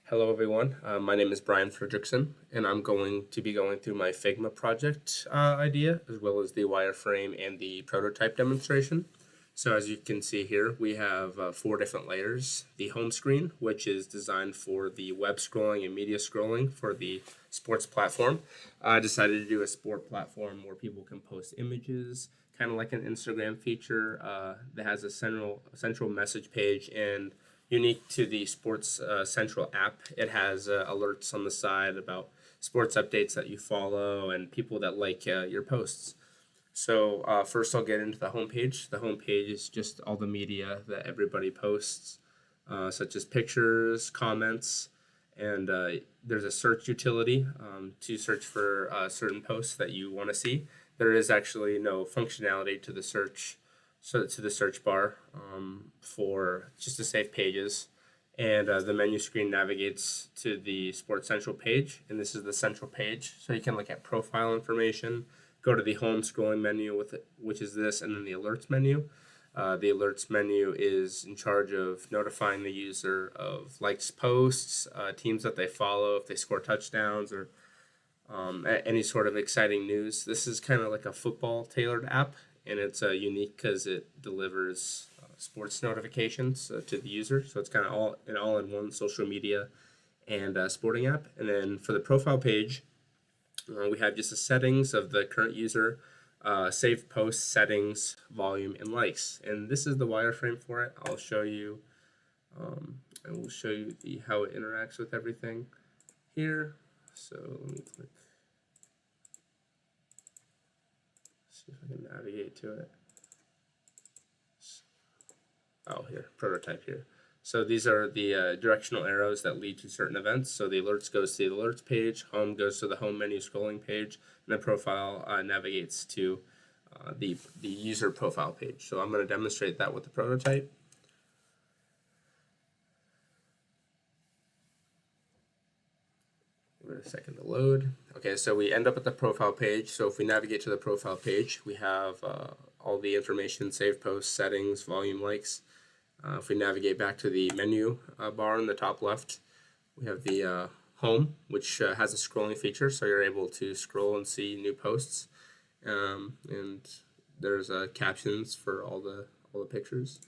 Hello, everyone. My name is Brian Fredrickson, and I'm going to be going through my Figma project idea, as well as the wireframe and the prototype demonstration. So as you can see here, we have four different layers. The home screen, which is designed for the web scrolling and media scrolling for the sports platform. I decided to do a sport platform where people can post images, kind of like an Instagram feature that has a central message page, and unique to the Sports Central app, it has alerts on the side about sports updates that you follow and people that like your posts. So first I'll get into the homepage. The homepage is just all the media that everybody posts, such as pictures, comments, and there's a search utility to search for certain posts that you want to see. There is actually no functionality to the search bar for just to save pages, and the menu screen navigates to the Sports Central page, and this is the central page, so you can look at profile information, go to the home scrolling menu which is this, and then the alerts menu. The alerts menu is in charge of notifying the user of likes posts, teams that they follow, if they score touchdowns, or any sort of exciting news. This is kind of like a football tailored app, and it's unique because it delivers sports notifications to the user. So it's kind of all in one social media and sporting app. And then for the profile page, we have just the settings of the current user, saved posts, settings, volume, and likes. And this is the wireframe for it. I'll show you, and we'll show you how it interacts with everything here. So let me click. See if I can navigate to it. Oh, here, prototype here. So these are the directional arrows that lead to certain events. So the alerts goes to the alerts page, home goes to the home menu scrolling page, and the profile navigates to the user profile page. So I'm going to demonstrate that with the prototype. Give it a second to load. Okay, so we end up at the profile page. So if we navigate to the profile page, we have all the information, save posts, settings, volume, likes. If we navigate back to the menu bar in the top left, we have the home, which has a scrolling feature, so you're able to scroll and see new posts. And there's captions for all the pictures.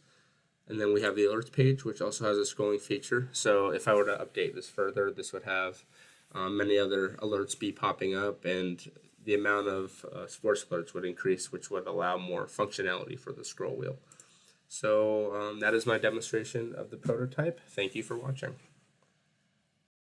And then we have the alerts page, which also has a scrolling feature. So if I were to update this further, this would have many other alerts be popping up, and the amount of sports alerts would increase, which would allow more functionality for the scroll wheel. So that is my demonstration of the prototype. Thank you for watching.